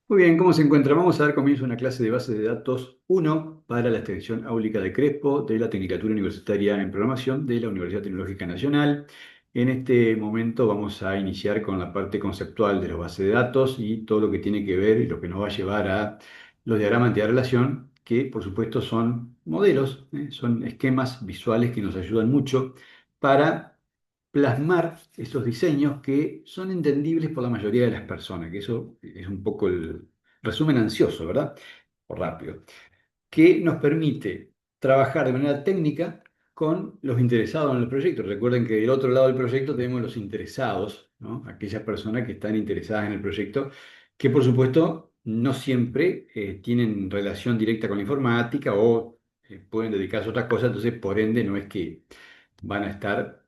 Muy bien, ¿cómo se encuentra? Vamos a dar comienzo a una clase de base de datos uno para la extensión áulica de Crespo de la Tecnicatura Universitaria en Programación de la Universidad Tecnológica Nacional. En este momento vamos a iniciar con la parte conceptual de la base de datos y todo lo que tiene que ver y lo que nos va a llevar a los diagramas de relación, que por supuesto son modelos, son esquemas visuales que nos ayudan mucho para plasmar esos diseños que son entendibles por la mayoría de las personas, que eso es un poco el resumen ansioso, ¿verdad? O rápido, que nos permite trabajar de manera técnica con los interesados en el proyecto. Recuerden que del otro lado del proyecto tenemos los interesados, ¿no? Aquellas personas que están interesadas en el proyecto, que por supuesto no siempre tienen relación directa con la informática o pueden dedicarse a otras cosas, entonces por ende no es que van a estar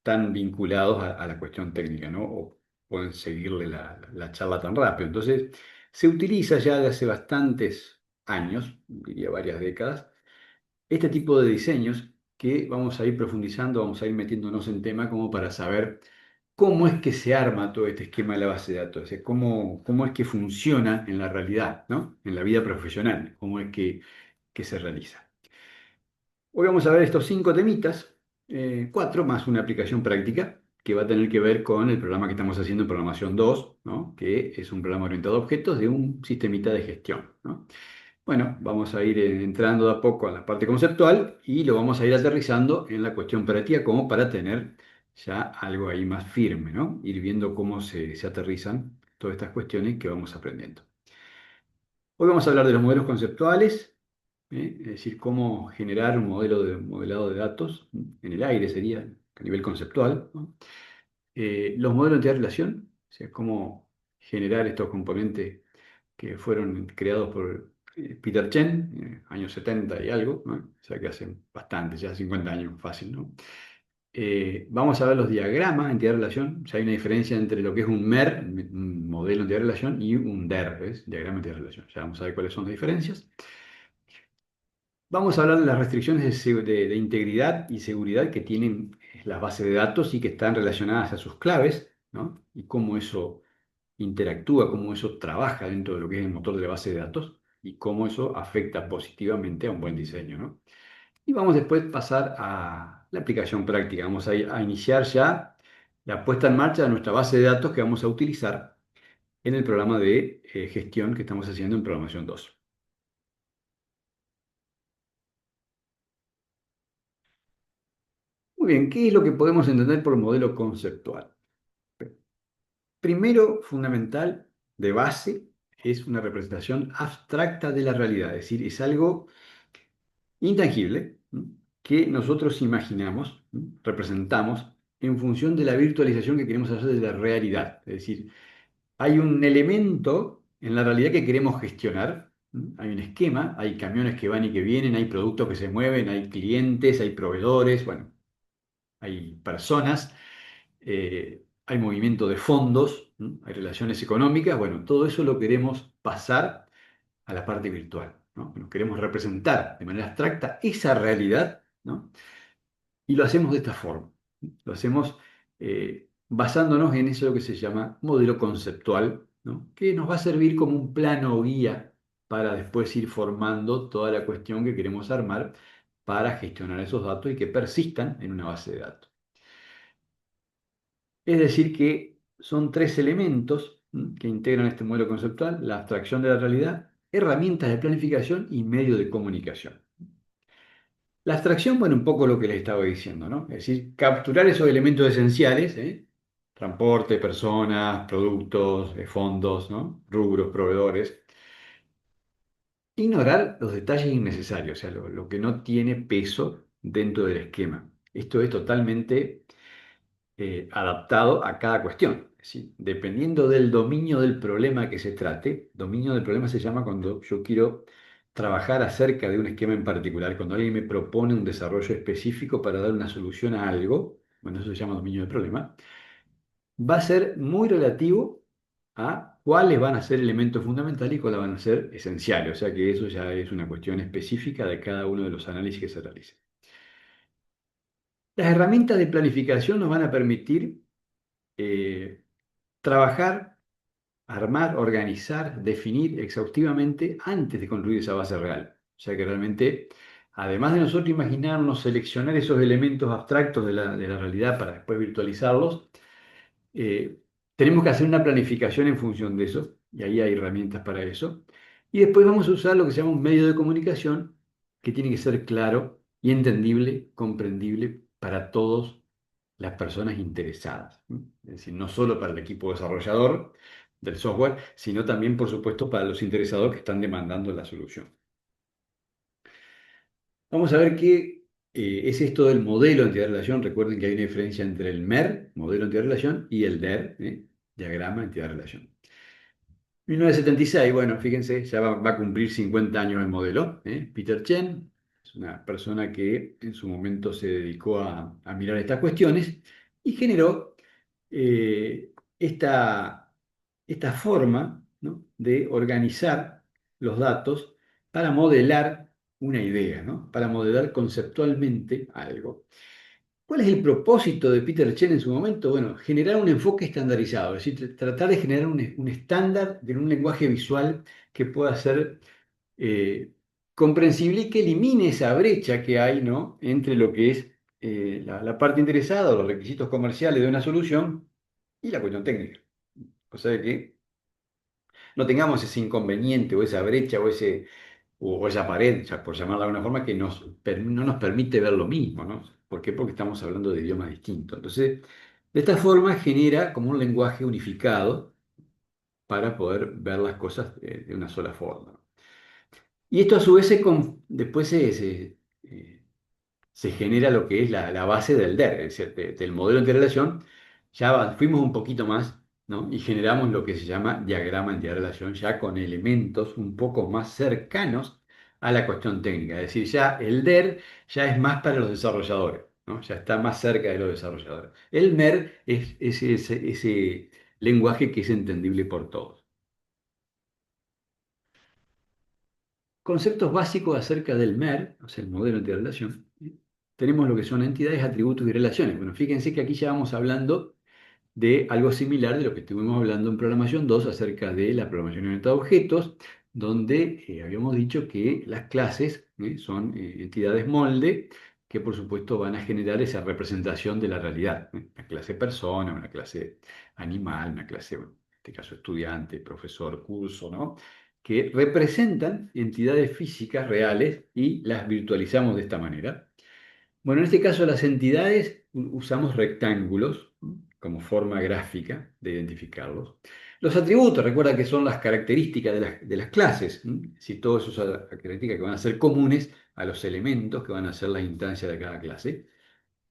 tan vinculados a la cuestión técnica, ¿no? O pueden seguirle la charla tan rápido. Entonces, se utiliza ya de hace bastantes años, diría varias décadas, este tipo de diseños que vamos a ir profundizando, vamos a ir metiéndonos en tema como para saber cómo es que se arma todo este esquema de la base de datos, o sea, cómo es que funciona en la realidad, ¿no? En la vida profesional, cómo es que se realiza. Hoy vamos a ver estos cinco temitas, cuatro más una aplicación práctica que va a tener que ver con el programa que estamos haciendo en Programación 2, ¿no? Que es un programa orientado a objetos de un sistemita de gestión, ¿no? Bueno, vamos a ir entrando de a poco a la parte conceptual y lo vamos a ir aterrizando en la cuestión operativa como para tener ya algo ahí más firme, ¿no? Ir viendo cómo se aterrizan todas estas cuestiones que vamos aprendiendo. Hoy vamos a hablar de los modelos conceptuales, es decir, cómo generar un modelo de modelado de datos en el aire sería a nivel conceptual, ¿no? Los modelos de relación, o sea, cómo generar estos componentes que fueron creados por Peter Chen, años 70 y algo, ¿no? O sea que hace bastante, ya 50 años fácil, ¿no? Vamos a ver los diagramas de entidad de relación. O sea, hay una diferencia entre lo que es un MER, un modelo de entidad de relación, y un DER, ¿ves? Diagrama de entidad de relación. Ya vamos a ver cuáles son las diferencias. Vamos a hablar de las restricciones de integridad y seguridad que tienen las bases de datos y que están relacionadas a sus claves, ¿no? Y cómo eso interactúa, cómo eso trabaja dentro de lo que es el motor de la base de datos y cómo eso afecta positivamente a un buen diseño, ¿no? Y vamos después a pasar a la aplicación práctica. Vamos a iniciar ya la puesta en marcha de nuestra base de datos que vamos a utilizar en el programa de gestión que estamos haciendo en Programación 2. Muy bien, ¿qué es lo que podemos entender por modelo conceptual? Primero, fundamental, de base, es una representación abstracta de la realidad, es decir, es algo intangible, ¿m? Que nosotros imaginamos, representamos en función de la virtualización que queremos hacer de la realidad. Es decir, hay un elemento en la realidad que queremos gestionar. Hay un esquema, hay camiones que van y que vienen, hay productos que se mueven, hay clientes, hay proveedores, bueno, hay personas, hay movimiento de fondos, hay relaciones económicas, bueno, todo eso lo queremos pasar a la parte virtual, ¿no? Nos queremos representar de manera abstracta esa realidad, ¿no? Y lo hacemos de esta forma. Lo hacemos basándonos en eso que se llama modelo conceptual, ¿no? Que nos va a servir como un plano o guía para después ir formando toda la cuestión que queremos armar para gestionar esos datos y que persistan en una base de datos. Es decir, que son tres elementos que integran este modelo conceptual: la abstracción de la realidad, herramientas de planificación y medio de comunicación. La abstracción, bueno, un poco lo que les estaba diciendo, ¿no? Es decir, capturar esos elementos esenciales, transporte, personas, productos, fondos, ¿no? Rubros, proveedores. Ignorar los detalles innecesarios, o sea, lo que no tiene peso dentro del esquema. Esto es totalmente adaptado a cada cuestión. Es decir, dependiendo del dominio del problema que se trate, dominio del problema se llama cuando yo quiero trabajar acerca de un esquema en particular, cuando alguien me propone un desarrollo específico para dar una solución a algo, bueno, eso se llama dominio del problema, va a ser muy relativo a cuáles van a ser elementos fundamentales y cuáles van a ser esenciales. O sea que eso ya es una cuestión específica de cada uno de los análisis que se realicen. Las herramientas de planificación nos van a permitir trabajar armar, organizar, definir exhaustivamente antes de construir esa base real. O sea que realmente, además de nosotros imaginarnos, seleccionar esos elementos abstractos de la realidad para después virtualizarlos, eh, tenemos que hacer una planificación en función de eso, y ahí hay herramientas para eso. Y después vamos a usar lo que se llama un medio de comunicación que tiene que ser claro y entendible, comprendible para todas las personas interesadas. ¿M? Es decir, no solo para el equipo desarrollador del software, sino también, por supuesto, para los interesados que están demandando la solución. Vamos a ver qué es esto del modelo de entidad de relación. Recuerden que hay una diferencia entre el MER, modelo de entidad de relación, y el DER, diagrama de entidad de relación. 1976, bueno, fíjense, ya va a cumplir 50 años el modelo. Peter Chen es una persona que en su momento se dedicó a mirar estas cuestiones y generó esta, esta forma, ¿no?, de organizar los datos para modelar una idea, ¿no?, para modelar conceptualmente algo. ¿Cuál es el propósito de Peter Chen en su momento? Bueno, generar un enfoque estandarizado, es decir, tratar de generar un estándar de un lenguaje visual que pueda ser eh, comprensible y que elimine esa brecha que hay, ¿no?, entre lo que es la parte interesada o los requisitos comerciales de una solución y la cuestión técnica. O sea que no tengamos ese inconveniente o esa brecha o esa pared, ya por llamarla de alguna forma, que no nos permite ver lo mismo, ¿no? ¿Por qué? Porque estamos hablando de idiomas distintos. Entonces, de esta forma genera como un lenguaje unificado para poder ver las cosas de una sola forma. Y esto a su vez después se genera lo que es la base del DER, es decir, del modelo de interrelación. Ya fuimos un poquito más, ¿no?, y generamos lo que se llama diagrama de interrelación, ya con elementos un poco más cercanos a la cuestión técnica. Es decir, ya el DER ya es más para los desarrolladores, ¿no? Ya está más cerca de los desarrolladores. El MER es ese lenguaje que es entendible por todos. Conceptos básicos acerca del MER, o sea, el modelo de interrelación. Tenemos lo que son entidades, atributos y relaciones. Bueno, fíjense que aquí ya vamos hablando de algo similar de lo que estuvimos hablando en programación 2 acerca de la programación orientada a objetos, donde habíamos dicho que las clases son entidades molde que por supuesto van a generar esa representación de la realidad. Una clase persona, una clase animal, una clase, bueno, en este caso estudiante, profesor, curso, ¿no?, que representan entidades físicas reales y las virtualizamos de esta manera. Bueno, en este caso las entidades usamos rectángulos, ¿no?, como forma gráfica de identificarlos. Los atributos, recuerda que son las características de las clases, ¿no? Si todas esas características que van a ser comunes a los elementos que van a ser las instancias de cada clase.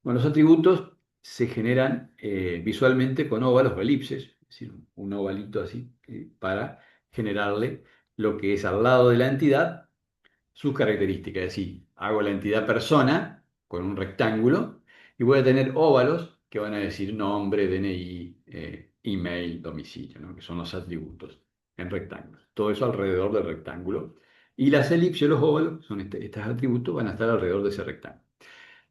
Bueno, los atributos se generan visualmente con óvalos o elipses, es decir, un ovalito así, para generarle lo que es al lado de la entidad sus características. Es decir, hago la entidad persona con un rectángulo y voy a tener óvalos que van a decir nombre, DNI, email, domicilio, ¿no?, que son los atributos en rectángulos. Todo eso alrededor del rectángulo. Y las elipses, los óvalos, son estos atributos, van a estar alrededor de ese rectángulo.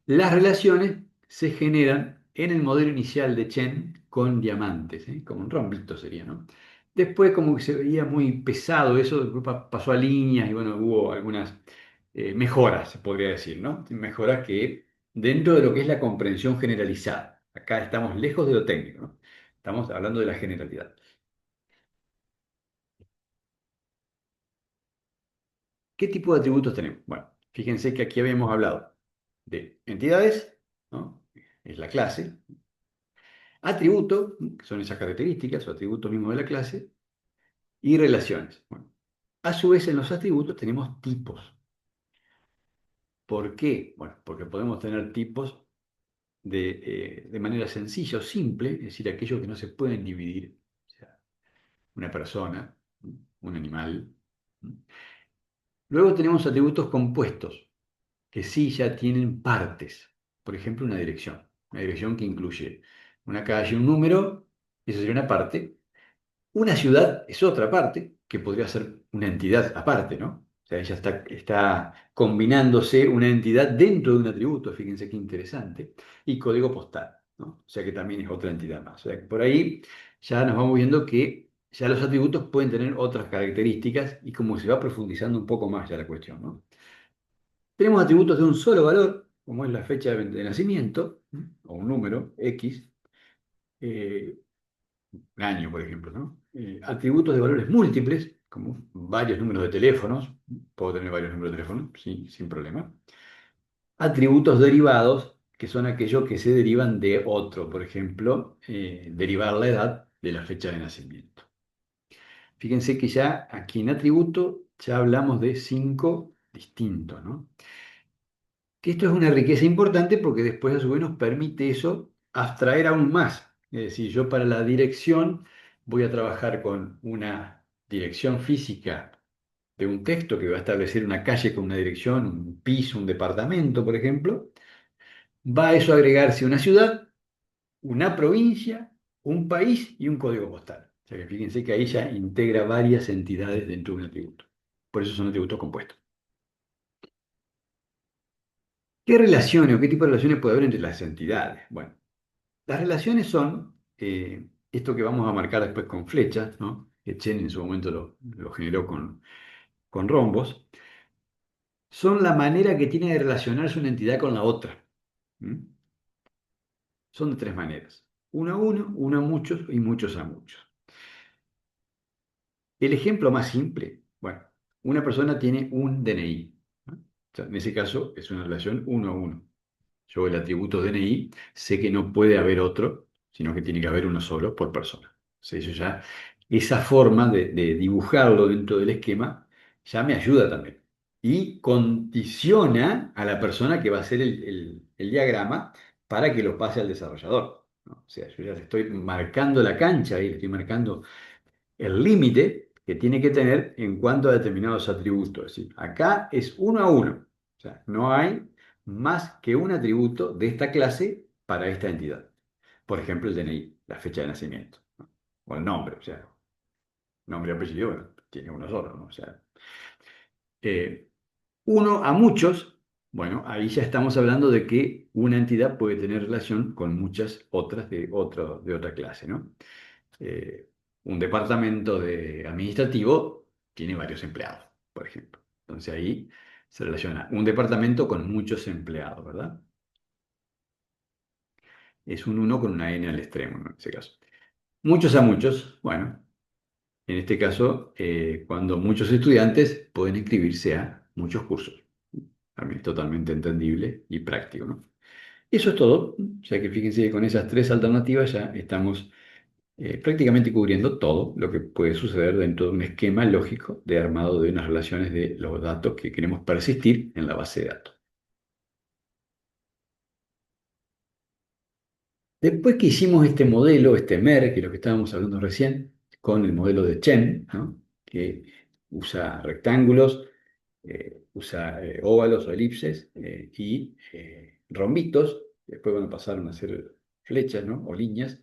Las relaciones se generan en el modelo inicial de Chen con diamantes, como un rombito sería, ¿no? Después como que se veía muy pesado eso, después pasó a líneas y bueno, hubo algunas mejoras, se podría decir, ¿no? Mejoras que dentro de lo que es la comprensión generalizada. Acá estamos lejos de lo técnico, ¿no? Estamos hablando de la generalidad. ¿Qué tipo de atributos tenemos? Bueno, fíjense que aquí habíamos hablado de entidades, ¿no? Es la clase. Atributos, que son esas características o atributos mismos de la clase, y relaciones. Bueno, a su vez, en los atributos tenemos tipos. ¿Por qué? Bueno, porque podemos tener tipos de manera sencilla o simple, es decir, aquellos que no se pueden dividir. O sea, una persona, un animal. Luego tenemos atributos compuestos, que sí ya tienen partes. Por ejemplo, una dirección. Una dirección que incluye una calle, un número, eso sería una parte. Una ciudad es otra parte, que podría ser una entidad aparte, ¿no? O sea, ella está combinándose una entidad dentro de un atributo, fíjense qué interesante, y código postal, ¿no? O sea que también es otra entidad más. O sea que por ahí ya nos vamos viendo que ya los atributos pueden tener otras características y como se va profundizando un poco más ya la cuestión, ¿no? Tenemos atributos de un solo valor, como es la fecha de nacimiento, ¿no? O un número X, eh, un año, por ejemplo, ¿no? Atributos de valores múltiples, como varios números de teléfonos, puedo tener varios números de teléfono, sí, sin problema. Atributos derivados, que son aquellos que se derivan de otro, por ejemplo, derivar la edad de la fecha de nacimiento. Fíjense que ya aquí en atributo ya hablamos de 5 distintos, ¿no? Que esto es una riqueza importante porque después a su vez nos permite eso abstraer aún más. Es decir, yo para la dirección voy a trabajar con una dirección física de un texto que va a establecer una calle con una dirección, un piso, un departamento, por ejemplo. Va a eso a agregarse una ciudad, una provincia, un país y un código postal. O sea que fíjense que ahí ya integra varias entidades dentro de un atributo. Por eso son atributos compuestos. ¿Qué relaciones o qué tipo de relaciones puede haber entre las entidades? Bueno, las relaciones son esto que vamos a marcar después con flechas, ¿no? Que Chen en su momento lo generó con rombos. Son la manera que tiene de relacionarse una entidad con la otra. ¿Mm? Son de tres maneras. Uno a muchos y muchos a muchos. El ejemplo más simple, bueno, una persona tiene un DNI, ¿no? O sea, en ese caso es una relación uno a uno. Yo el atributo DNI sé que no puede haber otro, sino que tiene que haber uno solo por persona. O sea, eso ya, esa forma de dibujarlo dentro del esquema ya me ayuda también. Y condiciona a la persona que va a hacer el diagrama para que lo pase al desarrollador, ¿no? O sea, yo ya le estoy marcando la cancha y le estoy marcando el límite que tiene que tener en cuanto a determinados atributos. Es decir, acá es uno a uno. O sea, no hay más que un atributo de esta clase para esta entidad. Por ejemplo, el DNI, la fecha de nacimiento, ¿no? O el nombre, o sea, nombre y apellido, bueno, tiene uno solo, ¿no? O sea, eh, uno a muchos, bueno, ahí ya estamos hablando de que una entidad puede tener relación con muchas otras de otra clase, ¿no? eh, un departamento administrativo tiene varios empleados, por ejemplo. Entonces ahí se relaciona un departamento con muchos empleados, ¿verdad? Es un uno con una n al extremo, ¿no? En ese caso. Muchos a muchos, bueno, en este caso, cuando muchos estudiantes pueden inscribirse a muchos cursos. También es totalmente entendible y práctico, ¿no? Eso es todo. O sea que fíjense que con esas tres alternativas ya estamos prácticamente cubriendo todo lo que puede suceder dentro de un esquema lógico de armado de unas relaciones de los datos que queremos persistir en la base de datos. Después que hicimos este modelo, este MER, que es lo que estábamos hablando recién, con el modelo de Chen, ¿no? Que usa rectángulos, usa óvalos o elipses y rombitos, después van a pasar a ser flechas, ¿no? O líneas.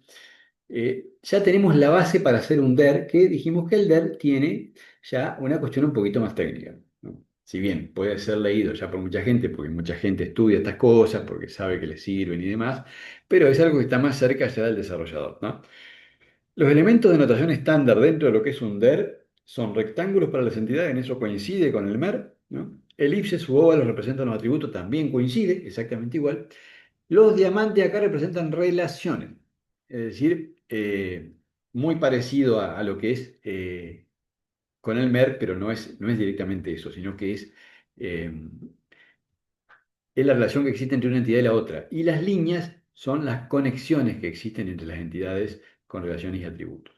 Ya tenemos la base para hacer un DER, que dijimos que el DER tiene ya una cuestión un poquito más técnica, ¿no? Si bien puede ser leído ya por mucha gente, porque mucha gente estudia estas cosas, porque sabe que le sirven y demás, pero es algo que está más cerca ya del desarrollador, ¿no? Los elementos de notación estándar dentro de lo que es un DER son rectángulos para las entidades, en eso coincide con el MER, ¿no? Elipses u óvalos representan los atributos, también coincide, exactamente igual. Los diamantes acá representan relaciones, es decir, muy parecido a lo que es con el MER, pero no es directamente eso, sino que eh, es la relación que existe entre una entidad y la otra. Y las líneas son las conexiones que existen entre las entidades con relaciones y atributos.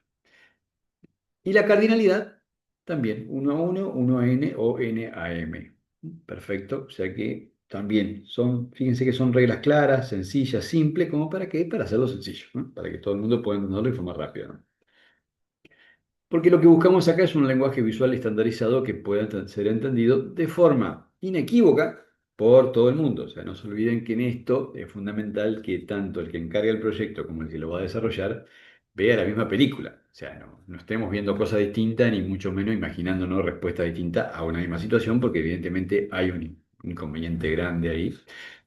Y la cardinalidad también, uno a uno, uno a n o n a m. Perfecto, o sea que también fíjense que son reglas claras, sencillas, simples, ¿como para qué? Para hacerlo sencillo, ¿no? Para que todo el mundo pueda entenderlo de forma rápida, ¿no? Porque lo que buscamos acá es un lenguaje visual estandarizado que pueda ser entendido de forma inequívoca por todo el mundo. O sea, no se olviden que en esto es fundamental que tanto el que encarga el proyecto como el que lo va a desarrollar vea la misma película. O sea, no estemos viendo cosas distintas ni mucho menos imaginándonos respuestas distintas a una misma situación, porque evidentemente hay un inconveniente grande ahí,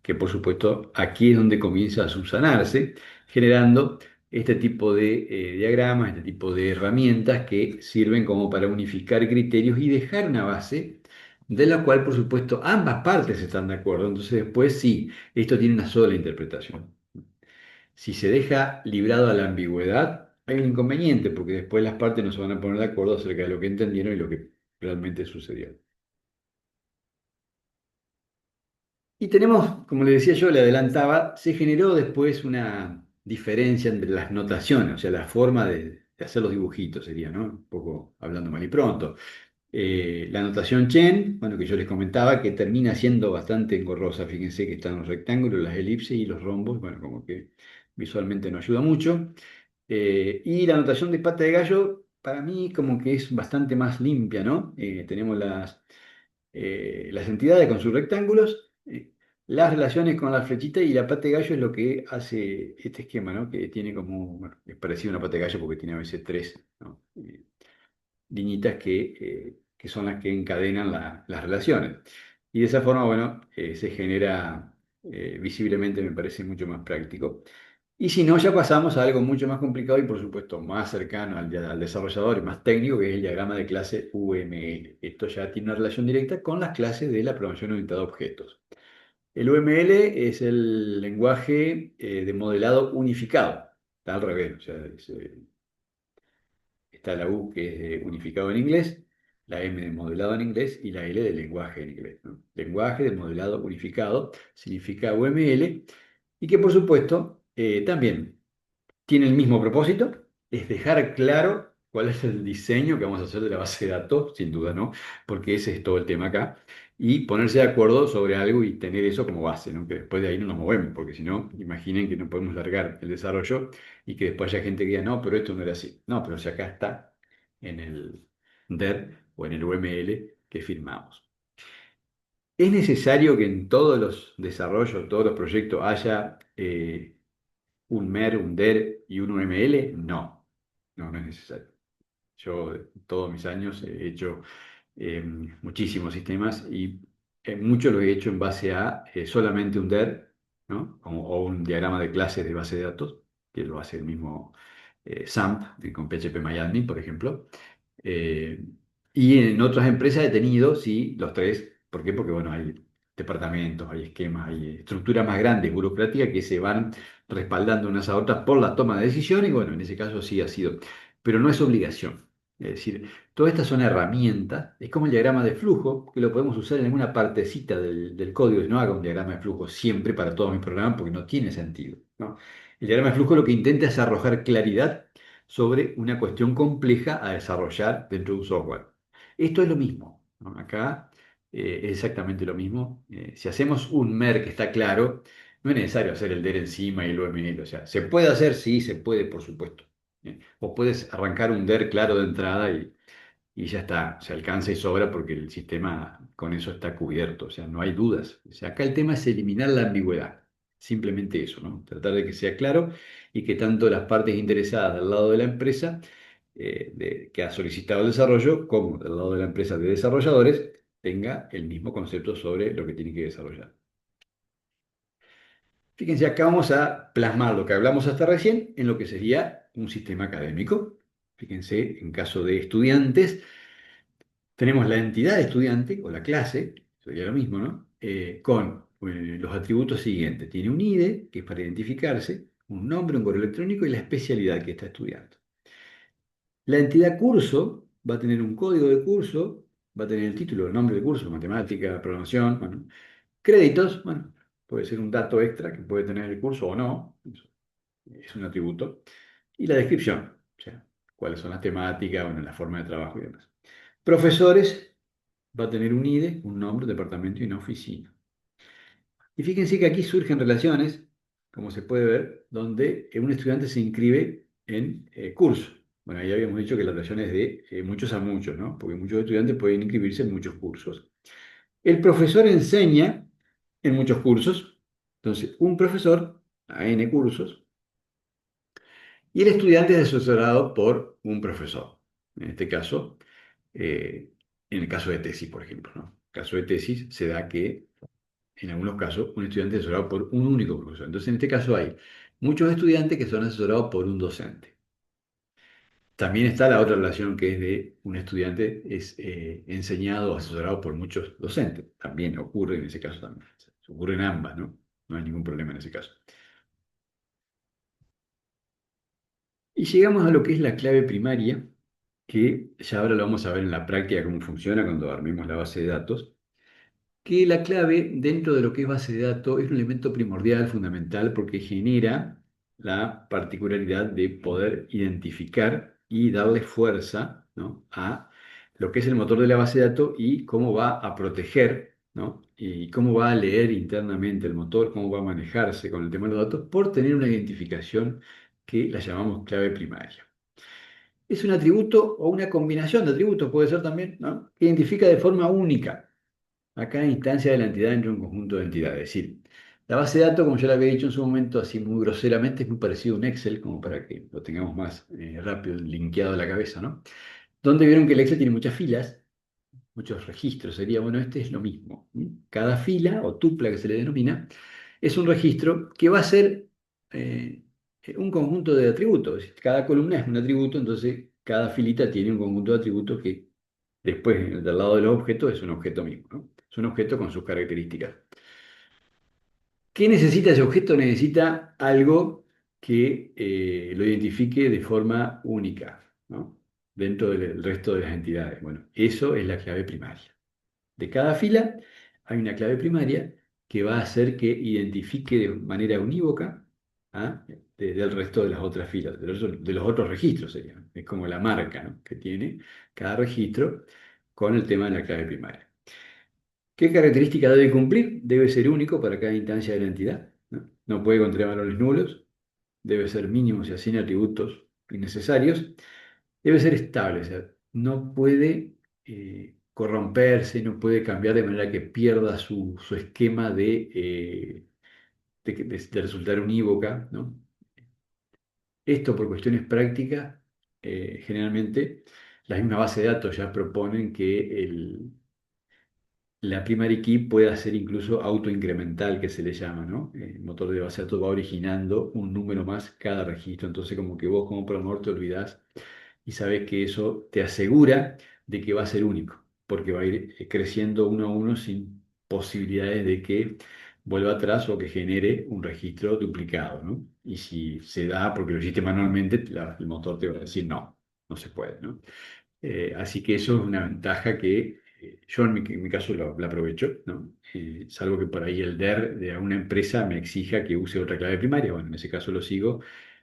que por supuesto aquí es donde comienza a subsanarse, generando este tipo de diagramas, este tipo de herramientas que sirven como para unificar criterios y dejar una base de la cual, por supuesto, ambas partes están de acuerdo. Entonces, después sí, esto tiene una sola interpretación. Si se deja librado a la ambigüedad, hay un inconveniente, porque después las partes no se van a poner de acuerdo acerca de lo que entendieron y lo que realmente sucedió. Y tenemos, como le decía yo, le adelantaba, se generó después una diferencia entre las notaciones, o sea, la forma de hacer los dibujitos sería, ¿no? Un poco hablando mal y pronto. La notación Chen, bueno, que yo les comentaba, que termina siendo bastante engorrosa. Fíjense que están los rectángulos, las elipses y los rombos, bueno, como que visualmente no ayuda mucho. Y la notación de pata de gallo, para mí, como que es bastante más limpia, ¿no? Tenemos las entidades con sus rectángulos, las relaciones con la flechita y la pata de gallo es lo que hace este esquema, ¿no? Que tiene como, bueno, es parecido a una pata de gallo porque tiene a veces tres, ¿no? Liñitas que son las que encadenan las relaciones. Y de esa forma, bueno, se genera visiblemente, me parece mucho más práctico. Y si no, ya pasamos a algo mucho más complicado y por supuesto más cercano al desarrollador y más técnico, que es el diagrama de clase UML. Esto ya tiene una relación directa con las clases de la programación orientada a objetos. El UML es el lenguaje de modelado unificado. Está al revés, o sea, está la U que es de unificado en inglés, la M de modelado en inglés y la L de lenguaje en inglés, ¿no? Lenguaje de modelado unificado significa UML y que por supuesto también tiene el mismo propósito, es dejar claro cuál es el diseño que vamos a hacer de la base de datos, sin duda, ¿no? Porque ese es todo el tema acá, y ponerse de acuerdo sobre algo y tener eso como base, ¿no? Que después de ahí no nos movemos, porque si no, imaginen que no podemos largar el desarrollo y que después haya gente que diga, no, pero esto no era así. No, pero si acá está en el DER o en el UML que firmamos. ¿Es necesario que en todos los desarrollos, todos los proyectos haya un MER, un DER y un UML? No, no es necesario. Yo todos mis años he hecho muchísimos sistemas y muchos lo he hecho en base a solamente un DER, ¿no? O un diagrama de clases de base de datos, que lo hace el mismo SAMP con PHP por ejemplo. Eh, y en otras empresas he tenido, sí, los tres. ¿Por qué? Porque, bueno, hay departamentos, hay esquemas, hay estructuras más grandes, burocráticas, que se van respaldando unas a otras por la toma de decisiones. Y, bueno, en ese caso sí ha sido. Pero no es obligación. Es decir, todas estas son herramientas. Es como el diagrama de flujo, que lo podemos usar en alguna partecita del código. No haga un diagrama de flujo siempre para todos mis programas porque no tiene sentido, ¿no? El diagrama de flujo lo que intenta es arrojar claridad sobre una cuestión compleja a desarrollar dentro de un software. Esto es lo mismo, ¿no? Acá es exactamente lo mismo. Si hacemos un MER que está claro, no es necesario hacer el DER encima y el UML. O sea, ¿se puede hacer? Sí, se puede, por supuesto. O puedes arrancar un DER claro de entrada y ya está, se alcanza y sobra porque el sistema con eso está cubierto, o sea, no hay dudas. O sea, acá el tema es eliminar la ambigüedad, simplemente eso, ¿no? Tratar de que sea claro y que tanto las partes interesadas del lado de la empresa que ha solicitado el desarrollo como del lado de la empresa de desarrolladores tenga el mismo concepto sobre lo que tiene que desarrollar. Fíjense, acá vamos a plasmar lo que hablamos hasta recién en lo que sería un sistema académico. Fíjense, en caso de estudiantes, tenemos la entidad estudiante o la clase, sería lo mismo, ¿no? Con los atributos siguientes. Tiene un ID, que es para identificarse, un nombre, un correo electrónico y la especialidad que está estudiando. La entidad curso va a tener un código de curso, va a tener el título, el nombre del curso, matemática, programación, bueno. Créditos, bueno, puede ser un dato extra que puede tener el curso o no, es un atributo. Y la descripción, o sea, cuáles son las temáticas, bueno, la forma de trabajo y demás. Profesores, va a tener un IDE, un nombre, un departamento y una oficina. Y fíjense que aquí surgen relaciones, como se puede ver, donde un estudiante se inscribe en curso. Bueno, ahí habíamos dicho que la relación es de muchos a muchos, ¿no? Porque muchos estudiantes pueden inscribirse en muchos cursos. El profesor enseña en muchos cursos, entonces un profesor a N cursos, y el estudiante es asesorado por un profesor. En este caso, en el caso de tesis, por ejemplo, ¿no? En el caso de tesis se da que en algunos casos, un estudiante es asesorado por un único profesor. Entonces, en este caso hay muchos estudiantes que son asesorados por un docente. También está la otra relación que es de un estudiante es enseñado o asesorado por muchos docentes. También ocurre en ese caso también. Ocurre en ambas, ¿no? No hay ningún problema en ese caso. Y llegamos a lo que es la clave primaria, que ya ahora lo vamos a ver en la práctica cómo funciona cuando armemos la base de datos. Que la clave dentro de lo que es base de datos es un elemento primordial, fundamental, porque genera la particularidad de poder identificar y darle fuerza, ¿no?, a lo que es el motor de la base de datos y cómo va a proteger, ¿no?, y cómo va a leer internamente el motor, cómo va a manejarse con el tema de los datos, por tener una identificación que la llamamos clave primaria. Es un atributo o una combinación de atributos, puede ser también, ¿no?, que identifica de forma única a cada instancia de la entidad dentro de un conjunto de entidades. Es decir, la base de datos, como ya lo había dicho en su momento, así muy groseramente, es muy parecido a un Excel, como para que lo tengamos más rápido linkeado a la cabeza, ¿no? Donde vieron que el Excel tiene muchas filas, muchos registros. Sería, bueno, este es lo mismo. Cada fila o tupla que se le denomina es un registro que va a ser eh, un conjunto de atributos. Cada columna es un atributo, entonces cada filita tiene un conjunto de atributos que después, del lado de los objetos, es un objeto mismo, ¿no? Es un objeto con sus características. ¿Qué necesita ese objeto? Necesita algo que lo identifique de forma única, ¿no?, dentro del resto de las entidades. Bueno, eso es la clave primaria. De cada fila hay una clave primaria que va a hacer que identifique de manera unívoca, ¿ah?, del resto de las otras filas, de los otros registros serían. Es como la marca, ¿no?, que tiene cada registro con el tema de la clave primaria. ¿Qué característica debe cumplir? Debe ser único para cada instancia de la entidad, ¿no? No puede contener valores nulos, debe ser mínimo y sin atributos innecesarios, debe ser estable, o sea, no puede corromperse, no puede cambiar de manera que pierda su esquema de resultar unívoca, ¿no? Esto por cuestiones prácticas, generalmente las mismas bases de datos ya proponen que la primary key puede ser incluso autoincremental, que se le llama, ¿no? El motor de base de datos va originando un número más cada registro, entonces como que vos como programador te olvidás y sabes que eso te asegura de que va a ser único, porque va a ir creciendo uno a uno sin posibilidades de que vuelva atrás o que genere un registro duplicado, ¿no? Y si se da porque lo hiciste manualmente, el motor te va a decir no, no se puede, ¿no? Así que eso es una ventaja que yo en mi caso la aprovecho, ¿no? Salvo que por ahí el DER de alguna empresa me exija que use otra clave primaria, bueno, en ese caso lo sigo,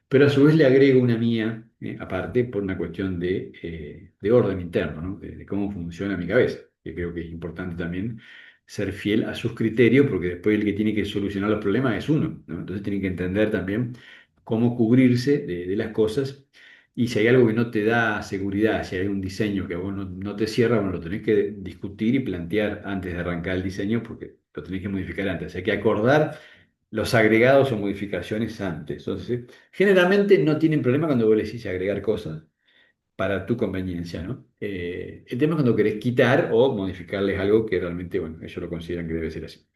pero a su vez le agrego una mía, aparte por una cuestión de orden interno, ¿no?, de cómo funciona mi cabeza, que creo que es importante también ser fiel a sus criterios, porque después el que tiene que solucionar los problemas es uno, ¿no? Entonces tiene que entender también cómo cubrirse de las cosas, y si hay algo que no te da seguridad, si hay un diseño que a vos no te cierra, bueno, lo tenés que discutir y plantear antes de arrancar el diseño porque lo tenés que modificar antes. Hay que acordar los agregados o modificaciones antes. Entonces, generalmente no tienen problema cuando vos le decís agregar cosas para tu conveniencia, ¿no? El tema es cuando querés quitar o modificarles algo que realmente, bueno, ellos lo consideran que debe ser así.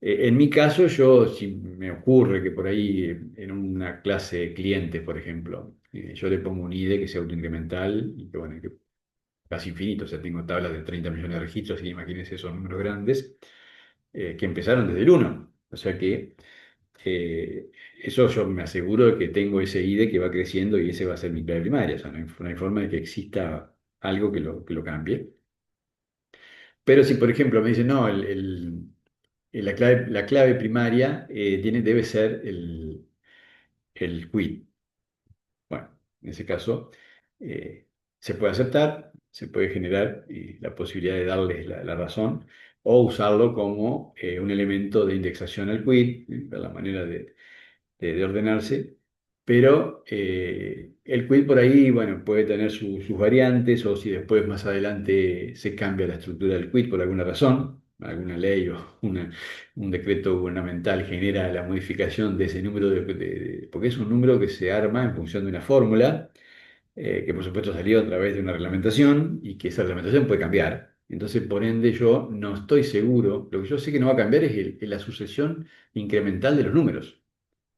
En mi caso, yo, si me ocurre que por ahí en una clase de clientes, por ejemplo, yo le pongo un IDE que sea autoincremental y que, bueno, que casi infinito, o sea, tengo tablas de 30 millones de registros, y imagínense esos números grandes, que empezaron desde el uno. O sea que eh, eso yo me aseguro de que tengo ese IDE que va creciendo y ese va a ser mi clave primaria, o sea, no hay forma de que exista algo que lo cambie. Pero si, por ejemplo, me dicen, no, la clave primaria debe ser el quit. Bueno, en ese caso eh, se puede aceptar, se puede generar la posibilidad de darles la razón o usarlo como un elemento de indexación al quit, la manera de ordenarse, pero el quit por ahí, bueno, puede tener sus variantes, o si después más adelante se cambia la estructura del quit por alguna razón, alguna ley o un decreto gubernamental genera la modificación de ese número, porque es un número que se arma en función de una fórmula, que por supuesto salió a través de una reglamentación y que esa reglamentación puede cambiar. Entonces, por ende, yo no estoy seguro, lo que yo sé que no va a cambiar es la sucesión incremental de los números.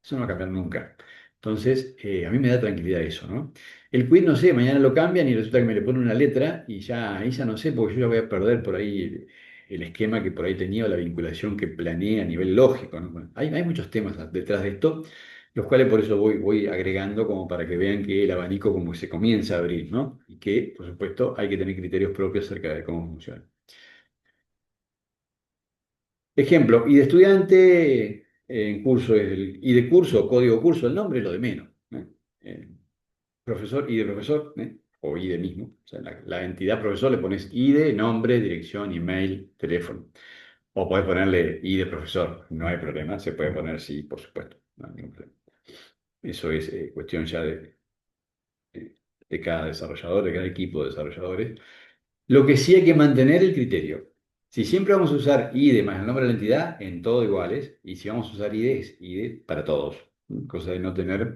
Eso no va a cambiar nunca. Entonces, a mí me da tranquilidad eso, ¿no? El quit, no sé, mañana lo cambian y resulta que me le ponen una letra y ya, ahí ya no sé, porque yo ya voy a perder por ahí el esquema que por ahí tenía, o la vinculación que planeé a nivel lógico, ¿no? Bueno, hay muchos temas detrás de esto, los cuales por eso voy agregando como para que vean que el abanico como que se comienza a abrir, ¿no? Y que, por supuesto, hay que tener criterios propios acerca de cómo funciona. Ejemplo, y de estudiante en curso, y de curso, código curso, el nombre es lo de menos. ¿Eh? Eh, Profesor, y de profesor, o IDE mismo. O sea, la entidad profesor le pones IDE, nombre, dirección, email, teléfono. O puedes ponerle IDE profesor, no hay problema, se puede poner sí, por supuesto, no hay ningún problema. Eso es cuestión ya de cada desarrollador, de cada equipo de desarrolladores. Lo que sí hay que mantener el criterio. Si siempre vamos a usar IDE más el nombre de la entidad, en todo iguales, y si vamos a usar IDE, es IDE para todos. Cosa de no tener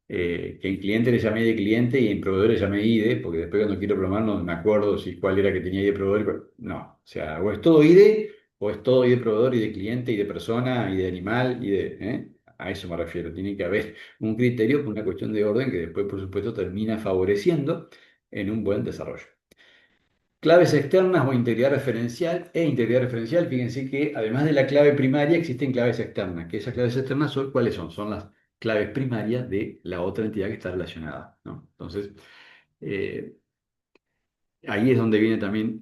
que en cliente le llamé de cliente y en proveedor le llamé IDE, porque después cuando quiero programar no me acuerdo si cuál era que tenía IDE proveedor. No, o sea, o es todo IDE, o es todo IDE proveedor, IDE cliente, IDE persona, IDE animal, IDE, ¿eh? A eso me refiero. Tiene que haber un criterio por una cuestión de orden que después, por supuesto, termina favoreciendo en un buen desarrollo. Claves externas o integridad referencial integridad referencial, fíjense que además de la clave primaria existen claves externas, que esas claves externas son, ¿cuáles son? Son las claves primarias de la otra entidad que está relacionada, ¿no? Entonces, eh, ahí es donde viene también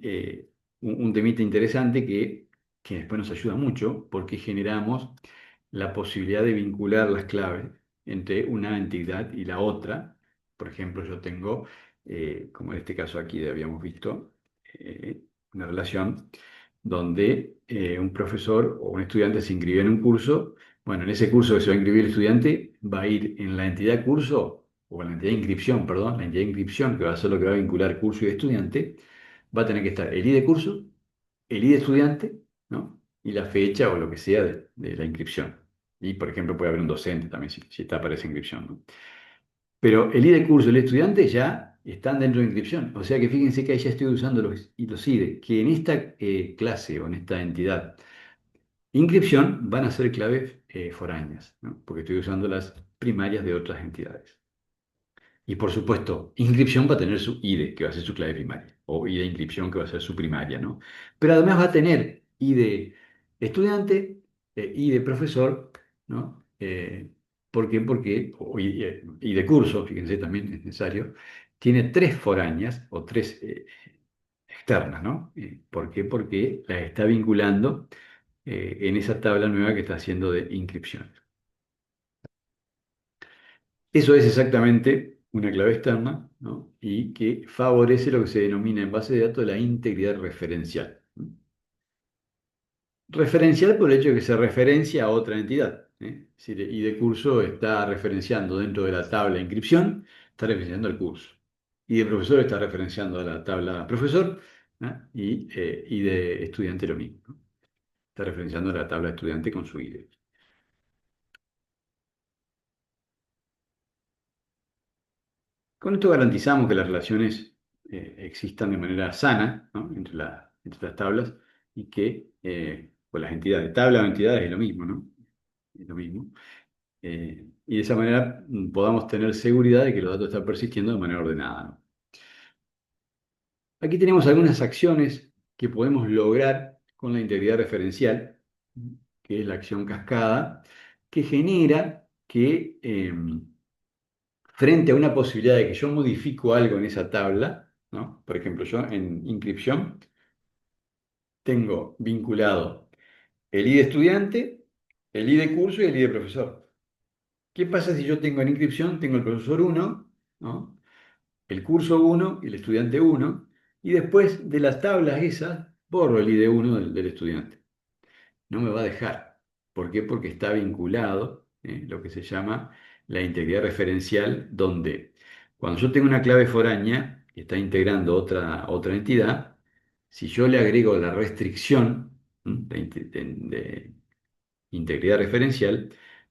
un temita interesante que después nos ayuda mucho porque generamos la posibilidad de vincular las claves entre una entidad y la otra. Por ejemplo, yo tengo, como en este caso aquí habíamos visto, una relación donde un profesor o un estudiante se inscribe en un curso. Bueno, en ese curso que se va a inscribir el estudiante va a ir en la entidad curso, o en la entidad de inscripción, perdón, la entidad de inscripción, que va a ser lo que va a vincular curso y estudiante, va a tener que estar el ID curso, el ID estudiante, ¿no? Y la fecha o lo que sea de la inscripción. Y, por ejemplo, puede haber un docente también si está para esa inscripción, ¿no? Pero el ID curso y el estudiante ya están dentro de inscripción. O sea que fíjense que ahí ya estoy usando los IDE, que en esta clase o en esta entidad inscripción van a ser claves foráneas, ¿no? Porque estoy usando las primarias de otras entidades. Y por supuesto, inscripción va a tener su IDE, que va a ser su clave primaria, o IDE inscripción, que va a ser su primaria, ¿no? Pero además va a tener IDE estudiante, IDE profesor, ¿no? ¿Por qué? Porque, o IDE curso, fíjense, también es necesario, tiene tres foráneas o tres externas, ¿no? ¿Por qué? Porque las está vinculando en esa tabla nueva que está haciendo de inscripción. Eso es exactamente una clave externa, ¿no? Y que favorece lo que se denomina en base de datos la integridad referencial. Referencial por el hecho de que se referencia a otra entidad, ¿eh? Es decir, y de curso está referenciando dentro de la tabla de inscripción, está referenciando el curso. Y de profesor está referenciando a la tabla profesor, ¿eh? Y de estudiante lo mismo, ¿no? Está referenciando a la tabla estudiante con su ID. Con esto garantizamos que las relaciones existan de manera sana, ¿no? Entre las tablas y que, pues las entidades, tabla o entidades es lo mismo, ¿no? Es lo mismo. Y de esa manera podamos tener seguridad de que los datos están persistiendo de manera ordenada, ¿no? Aquí tenemos algunas acciones que podemos lograr con la integridad referencial, que es la acción cascada, que genera que frente a una posibilidad de que yo modifico algo en esa tabla, ¿no? Por ejemplo, yo en inscripción tengo vinculado el ID estudiante, el ID curso y el ID profesor. ¿Qué pasa si yo tengo en inscripción, tengo el profesor uno, ¿no? El curso uno y el estudiante uno, y después de las tablas esas borro el ID uno del estudiante? No me va a dejar. ¿Por qué? Porque está vinculado, lo que se llama la integridad referencial, donde cuando yo tengo una clave foránea que está integrando otra entidad, si yo le agrego la restricción de integridad referencial,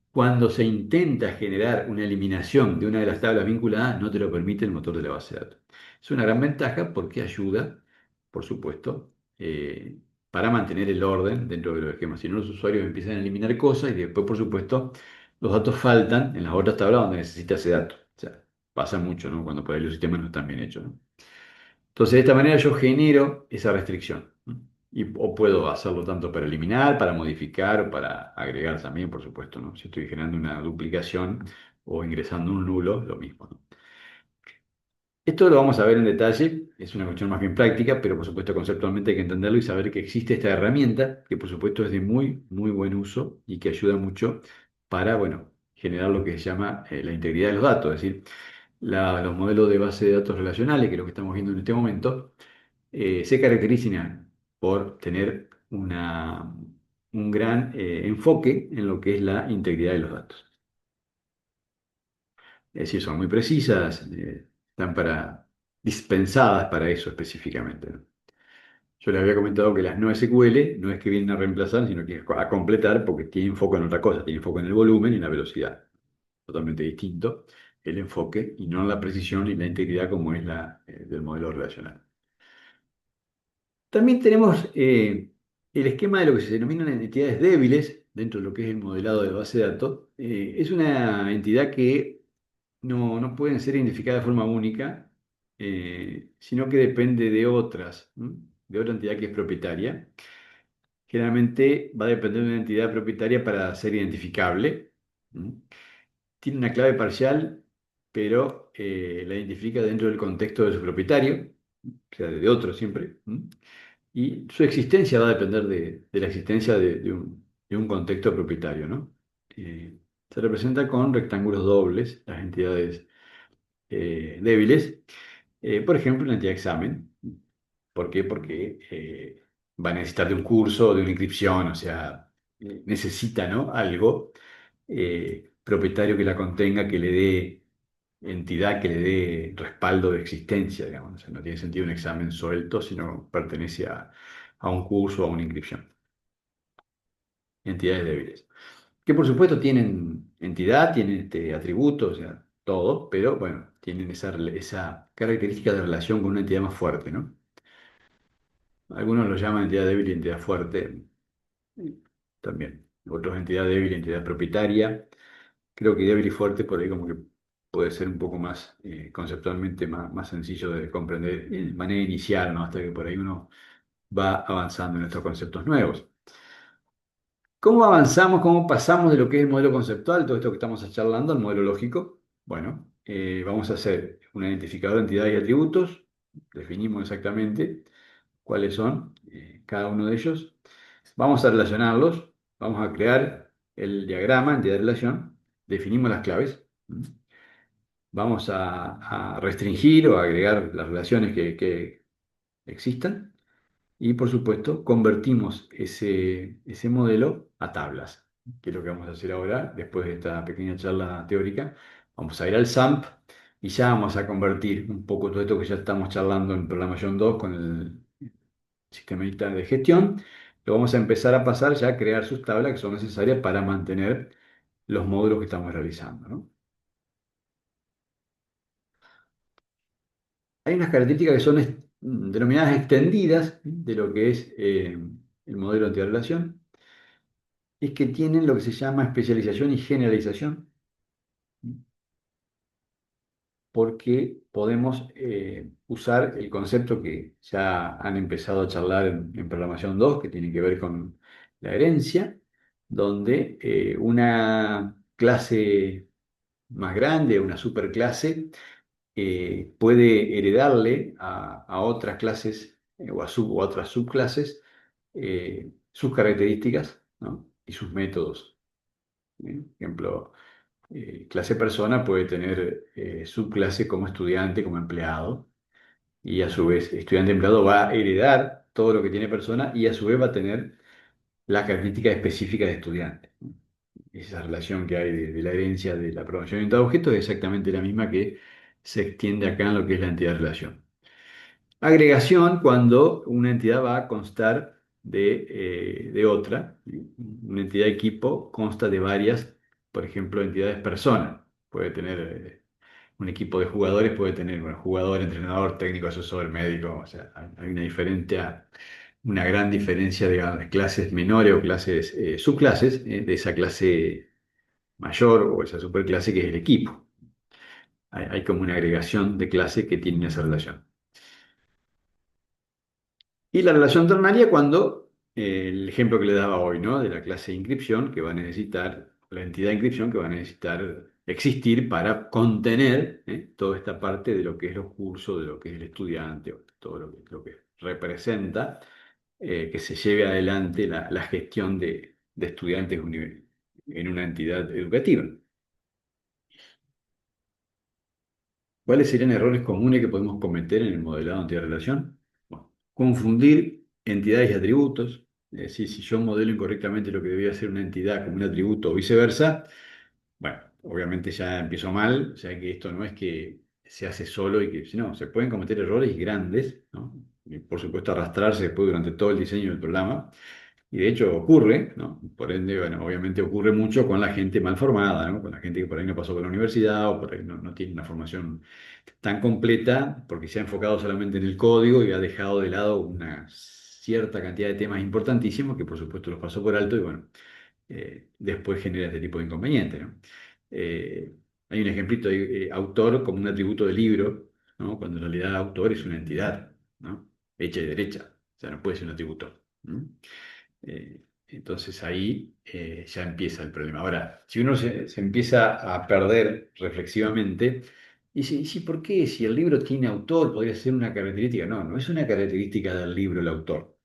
cuando se intenta generar una eliminación de una de las tablas vinculadas, no te lo permite el motor de la base de datos. Es una gran ventaja porque ayuda, por supuesto, para mantener el orden dentro de los esquemas. Si no, los usuarios empiezan a eliminar cosas y después, por supuesto, los datos faltan en las otras tablas donde necesita ese dato. O sea, pasa mucho, ¿no? Cuando por ahí los sistemas no están bien hechos, ¿no? Entonces, de esta manera yo genero esa restricción, ¿no? O puedo hacerlo tanto para eliminar, para modificar o para agregar también, por supuesto, ¿no? Si estoy generando una duplicación o ingresando un nulo, lo mismo, ¿no? Esto lo vamos a ver en detalle, es una cuestión más bien práctica, pero por supuesto conceptualmente hay que entenderlo y saber que existe esta herramienta, que por supuesto es de muy, muy buen uso y que ayuda mucho para, bueno, generar lo que se llama la integridad de los datos, es decir, los modelos de base de datos relacionales, que es lo que estamos viendo en este momento, se caracterizan por tener un gran enfoque en lo que es la integridad de los datos. Es decir, son muy precisas, están dispensadas para eso específicamente, ¿no? Yo les había comentado que las no SQL no es que vienen a reemplazar, sino que a completar porque tienen foco en otra cosa, tienen foco en el volumen y en la velocidad. Totalmente distinto el enfoque y no en la precisión y la integridad como es la del modelo relacional. También tenemos el esquema de lo que se denominan entidades débiles dentro de lo que es el modelado de base de datos. Es una entidad que no pueden ser identificadas de forma única, sino que depende de otras, ¿m? De otra entidad que es propietaria. Generalmente va a depender de una entidad propietaria para ser identificable. ¿M? Tiene una clave parcial, pero la identifica dentro del contexto de su propietario, o sea, de otro siempre. ¿M? Y su existencia va a depender de la existencia de un contexto propietario, ¿no? Se representa con rectángulos dobles las entidades débiles. Por ejemplo, una entidad de examen. ¿Por qué? Porque va a necesitar de un curso, de una inscripción, o sea, necesita, ¿no? Algo propietario que la contenga, que le dé entidad, que le dé respaldo de existencia, digamos. O sea, no tiene sentido un examen suelto, sino pertenece a un curso o a una inscripción. Entidades débiles. Que por supuesto tienen entidad, tienen atributos, o sea, todo, pero bueno, tienen esa característica de relación con una entidad más fuerte, ¿no? Algunos lo llaman entidad débil y entidad fuerte, también. Otros entidad débil y entidad propietaria. Creo que débil y fuerte por ahí como que puede ser un poco más conceptualmente más sencillo de comprender de manera inicial, ¿no? Hasta que por ahí uno va avanzando en estos conceptos nuevos. ¿Cómo avanzamos, cómo pasamos de lo que es el modelo conceptual, todo esto que estamos charlando, al modelo lógico? Bueno, vamos a hacer un identificador de entidades y atributos, definimos exactamente cuáles son cada uno de ellos, vamos a relacionarlos, vamos a crear el diagrama, entidad de relación, definimos las claves, ¿m? Vamos a restringir o agregar las relaciones que existan y por supuesto, convertimos ese modelo a tablas, que es lo que vamos a hacer ahora, después de esta pequeña charla teórica. Vamos a ir al SAMP y ya vamos a convertir un poco todo esto que ya estamos charlando en programación 2 con el sistema de gestión. Lo vamos a empezar a pasar ya a crear sus tablas que son necesarias para mantener los módulos que estamos realizando, ¿no? Hay unas características que son denominadas extendidas de lo que es el modelo de antirrelación, es que tienen lo que se llama especialización y generalización, porque podemos usar el concepto que ya han empezado a charlar en programación 2 que tiene que ver con la herencia, donde una clase más grande, una superclase, puede heredarle a otras clases o a otras subclases sus características, ¿no? Y sus métodos. Por ejemplo, clase persona puede tener subclase como estudiante, como empleado, y a su vez estudiante empleado va a heredar todo lo que tiene persona y a su vez va a tener las características específicas de estudiante. Esa relación que hay de la herencia de la programación orientada a objetos es exactamente la misma que se extiende acá en lo que es la entidad de relación. Agregación cuando una entidad va a constar de otra. Una entidad equipo consta de varias, por ejemplo, entidades persona. Puede tener un equipo de jugadores, puede tener un jugador, entrenador, técnico, asesor, médico. O sea, hay una gran diferencia de clases menores o clases, subclases de esa clase mayor o esa superclase que es el equipo. Hay como una agregación de clase que tiene esa relación. Y la relación ternaria cuando, el ejemplo que le daba hoy, ¿no? De la clase de inscripción que va a necesitar, la entidad de inscripción que va a necesitar existir para contener, toda esta parte de lo que es los cursos, de lo que es el estudiante, o todo lo que representa, que se lleve adelante la gestión de estudiantes en una entidad educativa. ¿Cuáles serían errores comunes que podemos cometer en el modelado de entidad-relación? Bueno, confundir entidades y atributos, es decir, si yo modelo incorrectamente lo que debía ser una entidad como un atributo o viceversa, bueno, obviamente ya empiezo mal, o sea que esto no es que se hace solo y que, sino, se pueden cometer errores grandes, ¿no? Y por supuesto arrastrarse después durante todo el diseño del programa. Y de hecho ocurre, ¿no? Por ende, bueno, obviamente ocurre mucho con la gente mal formada, ¿no? Con la gente que por ahí no pasó por la universidad o por ahí no tiene una formación tan completa porque se ha enfocado solamente en el código y ha dejado de lado una cierta cantidad de temas importantísimos que por supuesto los pasó por alto y bueno, después genera este tipo de inconvenientes, ¿no? Eh, Hay un ejemplito de autor como un atributo de libro, ¿no? Cuando en realidad autor es una entidad, ¿no? Hecha y derecha, o sea, no puede ser un atributo. ¿No? Entonces ahí ya empieza el problema. Ahora, si uno se empieza a perder reflexivamente, dice, ¿y si por qué? Si el libro tiene autor, podría ser una característica. No, no es una característica del libro el autor.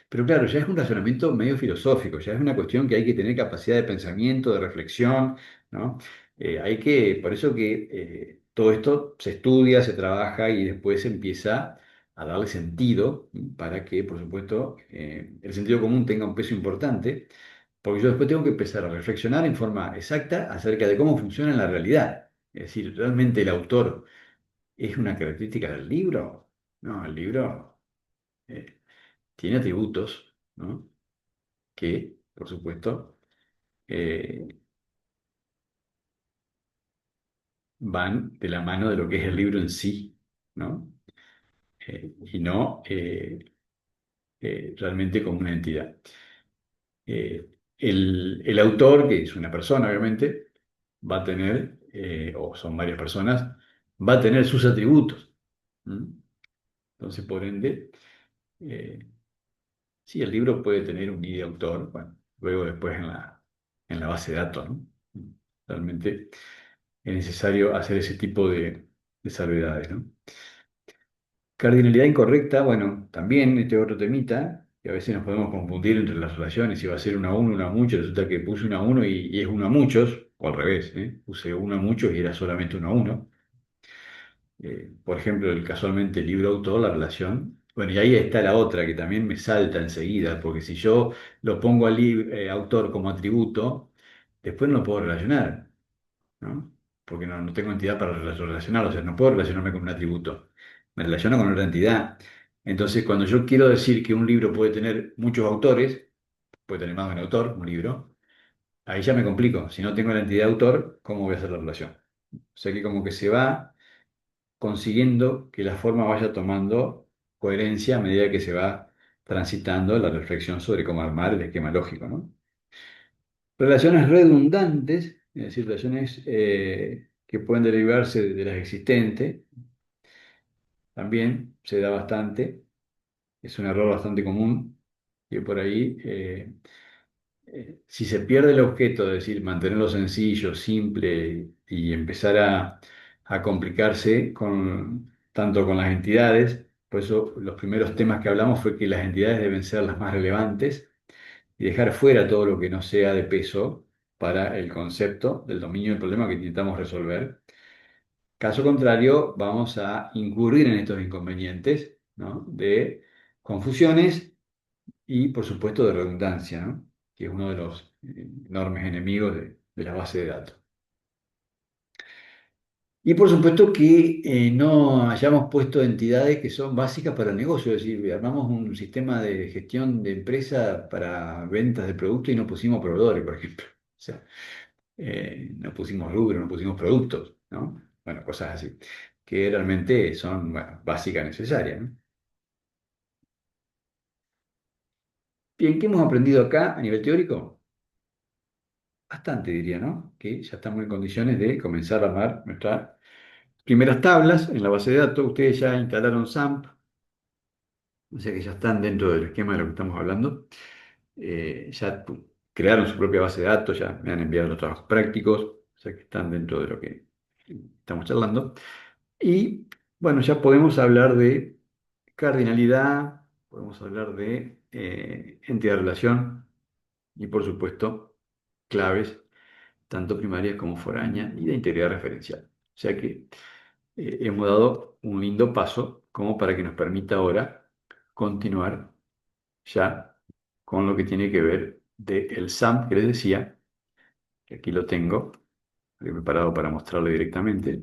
Pero claro, ya es un razonamiento medio filosófico, ya es una cuestión que hay que tener capacidad de pensamiento, de reflexión, ¿no? Por eso que todo esto se estudia, se trabaja y después se empieza a darle sentido para que, por supuesto, el sentido común tenga un peso importante, porque yo después tengo que empezar a reflexionar en forma exacta acerca de cómo funciona en la realidad. Es decir, ¿realmente el autor es una característica del libro? No, el libro eh, tiene atributos, ¿no? Que, por supuesto, eh, van de la mano de lo que es el libro en sí, ¿no? Y no realmente como una entidad. El autor, que es una persona, obviamente, va a tener, o son varias personas, va a tener sus atributos. ¿M? Entonces, por ende, eh, sí, el libro puede tener un ID de autor, bueno, luego después en la base de datos, ¿no? Realmente es necesario hacer ese tipo de salvedades, ¿no? Cardinalidad incorrecta, bueno, también este otro temita, que a veces nos podemos confundir entre las relaciones, si va a ser uno a uno, uno a muchos, resulta que puse uno a uno y es uno a muchos, o al revés, ¿eh? Puse uno a muchos y era solamente uno a uno. Por ejemplo, casualmente el libro autor, la relación. Bueno, y ahí está la otra que también me salta enseguida, porque si yo lo pongo al autor como atributo, después no lo puedo relacionar. ¿No? Porque no tengo entidad para relacionarlo, o sea, no puedo relacionarme con un atributo, me relaciono con otra entidad. Entonces, cuando yo quiero decir que un libro puede tener muchos autores, puede tener más de un autor, un libro, ahí ya me complico. Si no tengo la entidad de autor, ¿cómo voy a hacer la relación? O sea que como que se va consiguiendo que la forma vaya tomando coherencia a medida que se va transitando la reflexión sobre cómo armar el esquema lógico, ¿no? Relaciones redundantes, es decir, relaciones que pueden derivarse de las existentes, también se da bastante, es un error bastante común, que por ahí, si se pierde el objeto, es decir, mantenerlo sencillo, simple y empezar a complicarse tanto con las entidades, por eso los primeros temas que hablamos fue que las entidades deben ser las más relevantes y dejar fuera todo lo que no sea de peso para el concepto del dominio del problema que intentamos resolver. Caso contrario, vamos a incurrir en estos inconvenientes, ¿no? De confusiones y, por supuesto, de redundancia, ¿no? Que es uno de los enormes enemigos de la base de datos. Y por supuesto que no hayamos puesto entidades que son básicas para el negocio, es decir, armamos un sistema de gestión de empresa para ventas de productos y no pusimos proveedores, por ejemplo. O sea, no pusimos rubro, no pusimos productos, ¿no? Bueno, cosas así, que realmente son, bueno, básicas, necesarias, ¿no? Bien, ¿qué hemos aprendido acá a nivel teórico? bastante diría, ¿no? Que ya estamos en condiciones de comenzar a armar nuestras primeras tablas en la base de datos. Ustedes ya instalaron SAMP, o sea que ya están dentro del esquema de lo que estamos hablando. Ya crearon su propia base de datos, ya me han enviado los trabajos prácticos, o sea que están dentro de lo que estamos charlando. Y bueno, ya podemos hablar de cardinalidad, podemos hablar de entidad de relación y por supuesto claves, tanto primarias como foráneas y de integridad referencial. O sea que hemos dado un lindo paso como para que nos permita ahora continuar ya con lo que tiene que ver del SAM que les decía, que aquí lo tengo preparado para mostrarlo directamente.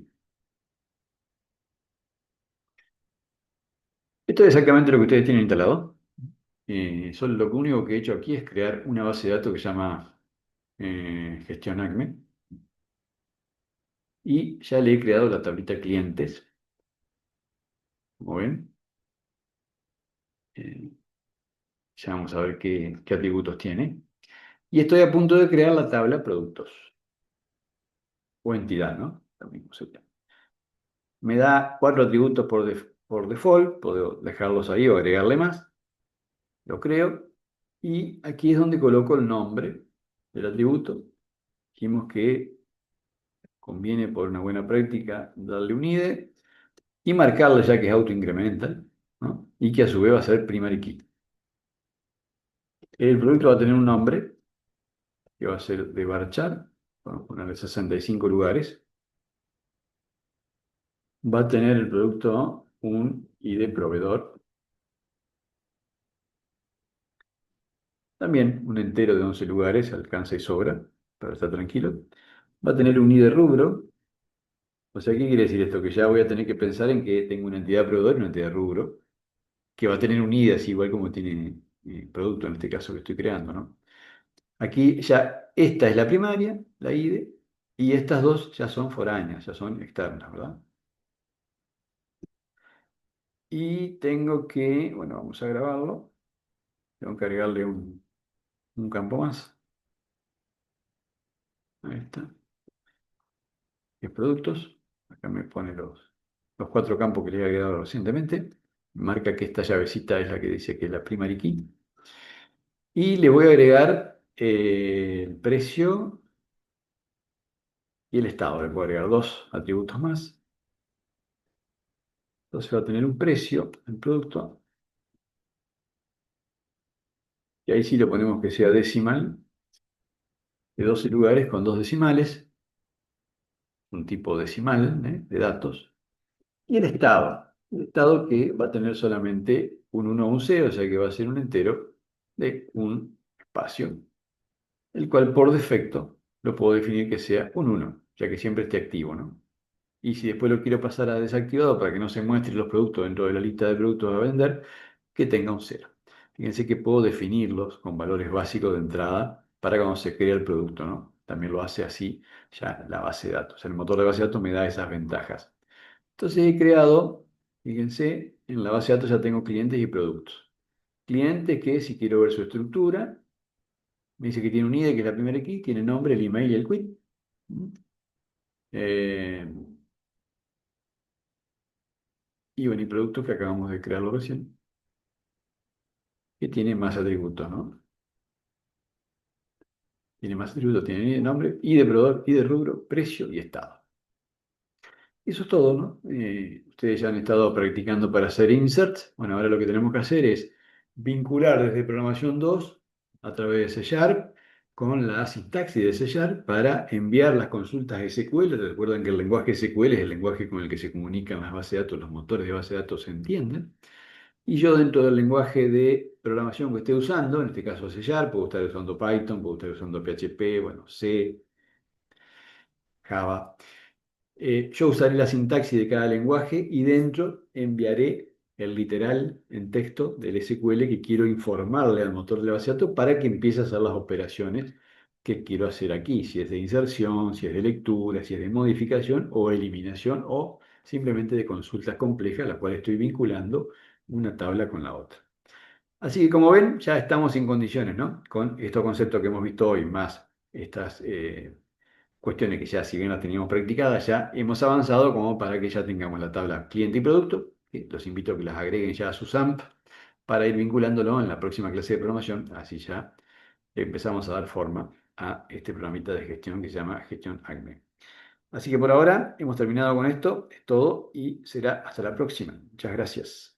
Esto es exactamente lo que ustedes tienen instalado. Solo lo único que he hecho aquí es crear una base de datos que se llama Gestión ACME y ya le he creado la tablita clientes, como ven. Eh, ya vamos a ver qué atributos tiene. Y estoy a punto de crear la tabla productos o entidad, ¿no? También se llama. Me da 4 atributos por default, puedo dejarlos ahí o agregarle más. Lo creo. Y aquí es donde coloco el nombre del atributo. Dijimos que conviene por una buena práctica darle un ID y marcarle ya que es autoincremental, ¿no? Y que a su vez va a ser primary key. El producto va a tener un nombre que va a ser de varchar, vamos a ponerle 65 lugares. Va a tener el producto un ID proveedor, también un entero de 11 lugares, alcanza y sobra, para estar tranquilo. Va a tener un ID rubro, o sea, ¿qué quiere decir esto? Que ya voy a tener que pensar en que tengo una entidad proveedor y una entidad rubro, que va a tener un ID así igual como tiene producto en este caso que estoy creando, ¿no? Aquí ya esta es la primaria, la ID, y estas dos ya son foráneas, ya son externas, ¿verdad? Y tengo que, bueno, vamos a grabarlo, tengo que agregarle un campo más, ahí está, y productos, acá me pone los 4 campos que le he agregado recientemente, marca que esta llavecita es la que dice que es la primary key, y le voy a agregar el precio y el estado, le puedo agregar 2 atributos más. Entonces va a tener un precio, el producto, y ahí sí lo ponemos que sea decimal, de 12 lugares con 2 decimales, un tipo decimal, de datos, y el estado que va a tener solamente un 1 o un 0, o sea que va a ser un entero de un espacio, el cual por defecto lo puedo definir que sea un 1, ya que siempre esté activo, ¿no? Y si después lo quiero pasar a desactivado para que no se muestren los productos dentro de la lista de productos a vender, que tenga un 0. Fíjense que puedo definirlos con valores básicos de entrada para cuando se crea el producto, ¿no? También lo hace así ya la base de datos. El motor de base de datos me da esas ventajas. Entonces he creado, fíjense, en la base de datos ya tengo clientes y productos. Clientes que si quiero ver su estructura, me dice que tiene un ID, que es la primera key, tiene nombre, el email y el quit. Eh, y bueno, y productos que acabamos de crearlo recién, que tiene más atributos, ¿no? Tiene más atributos, tiene ID de nombre, ID de proveedor, ID de rubro, precio y estado. Eso es todo, ¿no? Ustedes ya han estado practicando para hacer inserts. Bueno, ahora lo que tenemos que hacer es vincular desde programación 2 a través de C Sharp con la sintaxis de C Sharp para enviar las consultas SQL. Recuerden que el lenguaje SQL es el lenguaje con el que se comunican las bases de datos, los motores de base de datos se entienden. Y yo dentro del lenguaje de programación que esté usando, en este caso C Sharp, puedo estar usando Python, puedo estar usando PHP, bueno, C, Java. Yo usaré la sintaxis de cada lenguaje y dentro enviaré el literal en texto del SQL que quiero informarle al motor de base de datos para que empiece a hacer las operaciones que quiero hacer aquí, si es de inserción, si es de lectura, si es de modificación o eliminación o simplemente de consultas complejas, las cuales estoy vinculando una tabla con la otra. Así que como ven, ya estamos en condiciones, ¿no? Con estos conceptos que hemos visto hoy, más estas cuestiones que ya, si bien las teníamos practicadas, ya hemos avanzado como para que ya tengamos la tabla cliente y producto. Los invito a que las agreguen ya a su SAMP para ir vinculándolo en la próxima clase de programación. Así ya empezamos a dar forma a este programita de gestión que se llama Gestión ACME. Así que por ahora hemos terminado con esto, es todo y será hasta la próxima. Muchas gracias.